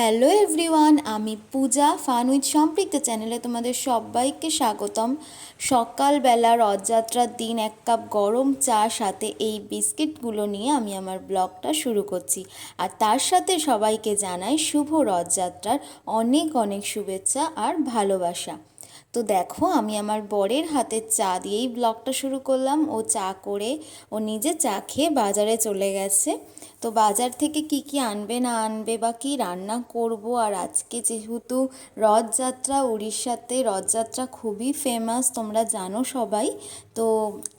Hello everyone, আমি পূজা fun with সম্পৃক্ত চ্যানেলে তোমাদের সবাইকে স্বাগতম। সকালবেলা রথযাত্রার দিন এক কাপ গরম চা সাথে এই বিস্কিটগুলো নিয়ে আমি আমার ব্লগটা শুরু করছি। আর তার সাথে সবাইকে জানাই শুভ রথযাত্রার অনেক অনেক শুভেচ্ছা আর ভালোবাসা। তো দেখো, আমি আমার বরের হাতে চা দিয়েই ব্লগটা শুরু করলাম। ও চা করে ও নিজে চা খেয়ে বাজারে চলে গেছে। তো বাজার থেকে কি কি আনবে না আনবে বা কি রান্না করব, আর আজকে যেহেতু রথযাত্রা, উড়িষ্যাতে রথযাত্রা খুবই ফেমাস, তোমরা জানো সবাই। তো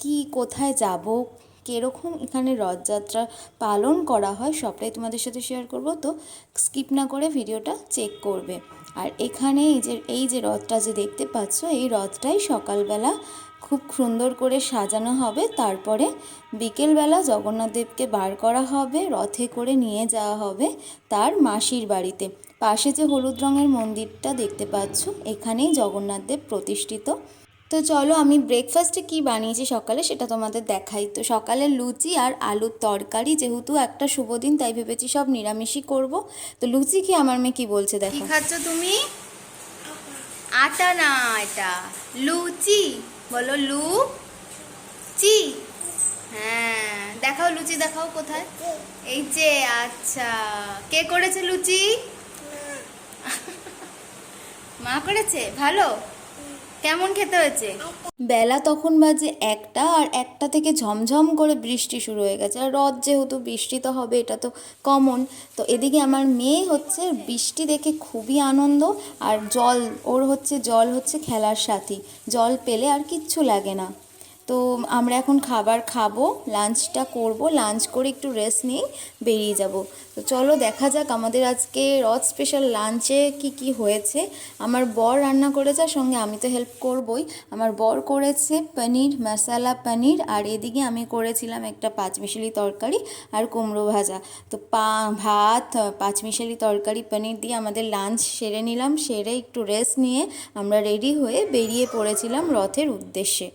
কি কোথায় যাব, কীরকম এখানে রথযাত্রা পালন করা হয় সবটাই তোমাদের সাথে শেয়ার করব। তো স্কিপ না করে ভিডিওটা চেক করবে। আর এখানে এই যে রথটা যে দেখতে পাচ্ছ, এই রথটাই সকালবেলা খুব সুন্দর করে সাজানো হবে। তারপরে বিকেলবেলা জগন্নাথ দেবকে বার করা হবে, রথে করে নিয়ে যাওয়া হবে তার মাসির বাড়িতে। পাশে যে হলুদ রঙের মন্দিরটা দেখতে পাচ্ছ, এখানেই জগন্নাথ দেব প্রতিষ্ঠিত। তো চলো, আমি ব্রেকফাস্টে কি বানিয়েছি সকালে সেটা তোমাদের দেখাই। তো সকালে লুচি আর আলুর তরকারি, যেহেতু একটা শুভ দিন তাই ভেবেছি সব নিরামিষই করব। তো লুচি খেয়ে আমার মেয়ে কি বলছে দেখো। কি খাচ্ছ তুমি? আটা না, এটা লুচি। বলো লুচি। হ্যাঁ, দেখাও লুচি, দেখাও কোথায়। এই যে, আচ্ছা, কে করেছে লুচি? মা করেছে। ভালো? কেমন খেতে হয়েছে? বেলা তখন বাজে 1টা, আর 1টা থেকে ঝমঝম করে বৃষ্টি শুরু হয়ে গেছে। আর রথ যেহেতু বৃষ্টি তো হবে, এটা তো কমন। তো এদিকে আমার মেয়ে হচ্ছে বৃষ্টি দেখে খুবই আনন্দ। আর জল হচ্ছে খেলার সাথী, জল পেলে আর কিচ্ছু লাগে না। তো আমরা এখন খাবার খাবো, লাঞ্চটা করব, লাঞ্চ করে একটু রেস্ট নিয়ে বেরিয়ে যাব। তো চলো দেখা যাক আমাদের আজকে রথ স্পেশাল লাঞ্চে কি কি হয়েছে। আমার বর রান্না করেছে, আর সঙ্গে আমি তো হেল্প করবই। আমার বর করেছে পনির মশালা পনির, আর এদিকে আমি করেছিলাম একটা পাঁচমিশালি তরকারি আর কুমড়ো ভাজা। তো ভাত, পাঁচমিশালি তরকারি, পনির দিয়ে আমাদের লাঞ্চ সেরে নিলাম। সেরে একটু রেস্ট নিয়ে আমরা রেডি হয়ে বেরিয়ে পড়েছিলাম রথের উদ্দেশ্যে।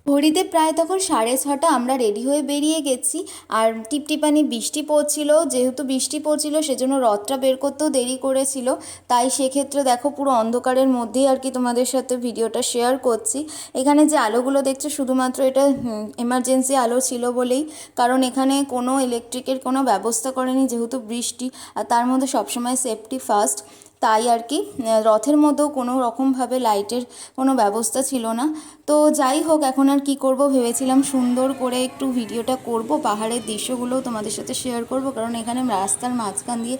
ঘড়িতে প্রায় তখন 6:30, আমরা রেডি হয়ে বেরিয়ে গেছি। আর টিপটিপানি বৃষ্টি পড়ছিল, যেহেতু বৃষ্টি পড়ছিল সেজন্য রথটা বের করতেও দেরি করেছিল। তাই সেক্ষেত্রে দেখো পুরো অন্ধকারের মধ্যেই আর কি তোমাদের সাথে ভিডিওটা শেয়ার করছি। এখানে যে আলোগুলো দেখছো, শুধুমাত্র এটা এমার্জেন্সি আলো ছিল বলেই, কারণ এখানে কোনো ইলেকট্রিকের কোনো ব্যবস্থা করেনি যেহেতু বৃষ্টি। আর তার মধ্যে সবসময় সেফটি ফার্স্ট, তাই আর কি রথের মধ্যেও কোনো রকমভাবে লাইটের কোনো ব্যবস্থা ছিল না। তো যাই হোক, এখন আর কি করব, ভেবেছিলাম সুন্দর করে একটু ভিডিওটা করব, পাহাড়ের দৃশ্যগুলোও তোমাদের সাথে শেয়ার করব, কারণ এখানে রাস্তার মাঝখান দিয়ে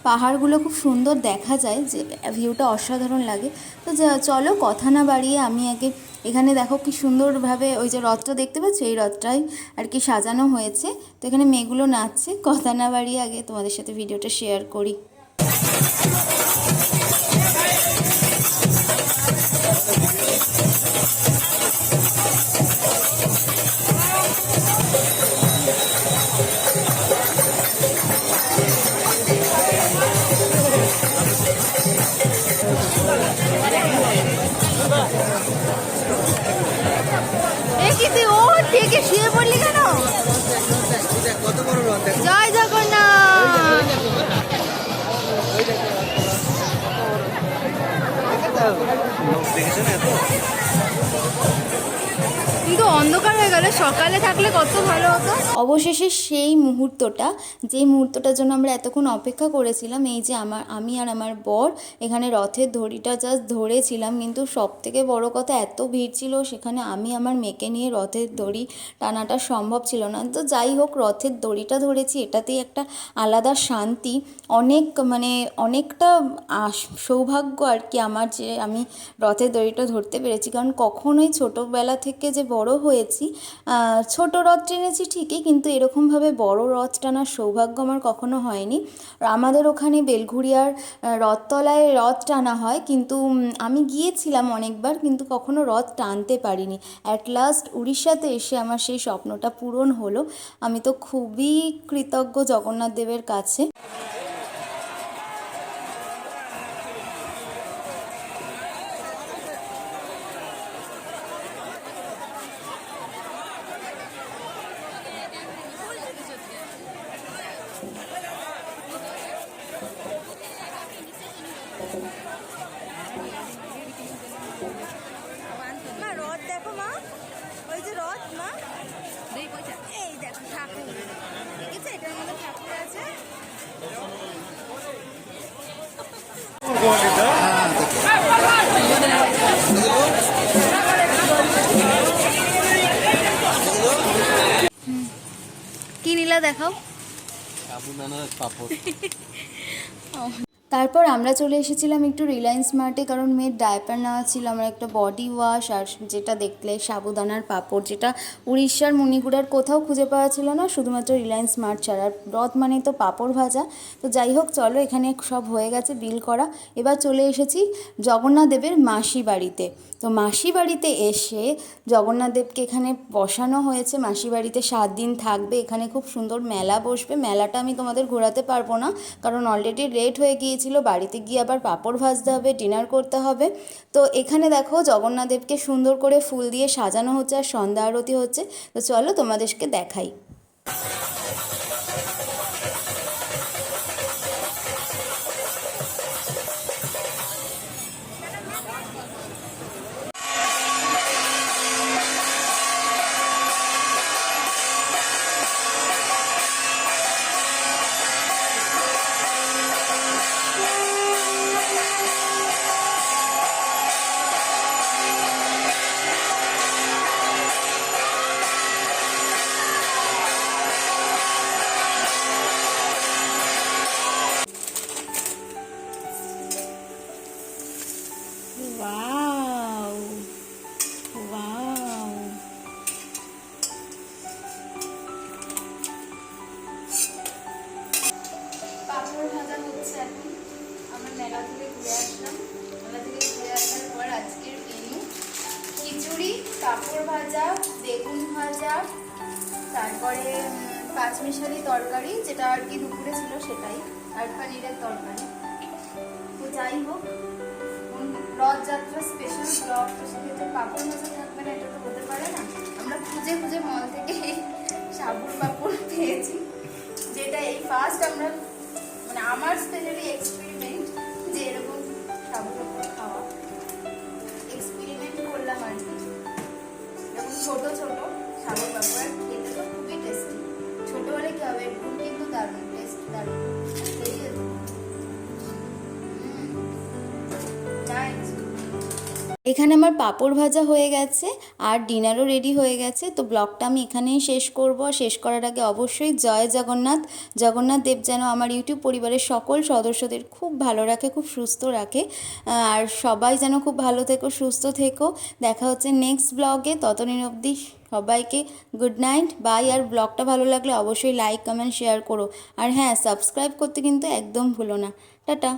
পাহাড়গুলো খুব সুন্দর দেখা যায়, যে ভিউটা অসাধারণ লাগে। তো চলো কথা না বাড়িয়ে আমি আগে, এখানে দেখো কি সুন্দরভাবে ওই যে রথটা দেখতে পাচ্ছ, এই রথটাই আর কি সাজানো হয়েছে। তো এখানে মেয়েগুলো নাচছে, কথা না বাড়িয়ে আগে তোমাদের সাথে ভিডিওটা শেয়ার করি। শুয়ে পড়লি কেন? জয় জগন্নাথ। কিন্তু অন্ধকার হয়ে গেল, সকালে থাকলে কত ভালো হতো। অবশেষে সেই মুহূর্তটা, যেই মুহূর্তটার জন্য আমরা এতক্ষণ অপেক্ষা করেছিলাম, এই যে আমি আর আমার বর এখানে রথের দড়িটা জাস্ট ধরেছিলাম। কিন্তু সব থেকে বড় কথা, এত ভিড় ছিল সেখানে, আমি আমার মেয়েকে নিয়ে রথের দড়ি টানাটা সম্ভব ছিল না। তো যাই হোক, রথের দড়িটা ধরেছি, এটাতেই একটা আলাদা শান্তি, অনেকটা সৌভাগ্য আর কি আমার, যে আমি রথের দড়িটা ধরতে পেরেছি। কারণ কখনোই ছোটোবেলা থেকে যে বড় হয়েছি, ছোট রথ টেনেছি ঠিকই, কিন্তু এরকমভাবে বড় রথ টানার সৌভাগ্য আমার কখনো হয়নি। আমাদের ওখানে বেলঘুরিয়ার রথতলায় রথ টানা হয়, কিন্তু আমি গিয়েছিলাম অনেকবার, কিন্তু কখনো রথ টানতে পারিনি। অ্যাট লাস্ট উড়িষ্যাতে এসে আমার সেই স্বপ্নটা পূরণ হলো। আমি তো খুবই কৃতজ্ঞ জগন্নাথ দেবের কাছে। খেলা দেখাও। সাবুদানার পাপড়। তারপর আমরা চলে এসেছিলাম একটু রিলায়েন্স মার্টে, কারণ মেয়ের ডায়পার নেওয়া ছিল, আমার একটা বডি ওয়াশ আর যেটা দেখলে সাবুদানার পাপড়, যেটা উড়িষ্যার মণিপুরার কোথাও খুঁজে পাওয়া ছিল না, শুধুমাত্র রিলায়েন্স মার্ট ছাড়া। আর রথ মানে তো পাপড় ভাজা। তো যাই হোক, চলো এখানে সব হয়ে গেছে বিল করা। এবার চলে এসেছি জগন্নাথ দেবের মাসি বাড়িতে। তো মাসি বাড়িতে এসে জগন্নাথ দেবকে এখানে বসানো হয়েছে। মাসি বাড়িতে 7 দিন থাকবে, এখানে খুব সুন্দর মেলা বসবে। মেলাটা আমি তোমাদের ঘোরাতে পারবো না, কারণ অলরেডি লেট হয়ে গিয়েছিল, বাড়িতে গিয়ে আবার পাঁপড় ভাজতে হবে, ডিনার করতে হবে। তো এখানে দেখো জগন্নাথ দেবকে সুন্দর করে ফুল দিয়ে সাজানো হচ্ছে আর সন্ধ্যা আরতি হচ্ছে। তো চলো তোমাদেরকে দেখাই। ওয়াও ওয়াও, পাঁপড় ভাজা হচ্ছে এখন। আমরা মেলা থেকে ঘুরে আসলাম। মেলা থেকে ঘুরে আসার পর আজকের মেনু খিচুড়ি, পাঁপড় ভাজা, বেগুন ভাজা, তারপরে পাঁচমিশালি তরকারি, যেটা আর কি দুপুরে ছিল সেটাই, আর পনিরের তরকারি। তো যাই হোক, রথযাত্রা স্পেশাল ব্লগ, তো সেক্ষেত্রে পাঁপড় ভাজা থাকবে না এটা তো হতে পারে না। আমরা খুঁজে খুঁজে মল থেকে এই সাবুর পাঁপড় পেয়েছি, যেটা এই ফার্স্ট আমরা, মানে আমার স্পেশালি এক্সপেরিমেন্ট যে এরকম সাবুর পাঁপড় খাওয়া, এক্সপেরিমেন্ট করলাম আর কি। এরকম ছোট ছোট সাবুর পাঁপড়, আর খেতে তো খুবই টেস্টি। ছোট হলে কি হবে, গুড় কিন্তু দারুণ টেস্ট, দারুণ। এখানে আমার পাঁপড় ভাজা হয়ে গেছে আর ডিনারও রেডি হয়ে গেছে। তো ব্লগটা আমি এখানেই শেষ করব। শেষ করার আগে অবশ্যই জয় জগন্নাথ। জগন্নাথ দেব যেন আমার ইউটিউব পরিবারের সকল সদস্যদের খুব ভালো রাখে, খুব সুস্থ রাখে, আর সবাই যেন খুব ভালো থেকো, সুস্থ থেকো। দেখা হচ্ছে নেক্সট ব্লগে, ততদিন অবধি সবাইকে গুড নাইট, বাই। আর ব্লগটা ভালো লাগলে অবশ্যই লাইক, কমেন্ট, শেয়ার করো। আর হ্যাঁ, সাবস্ক্রাইব করতে কিন্তু একদম ভুলো না। টাটা।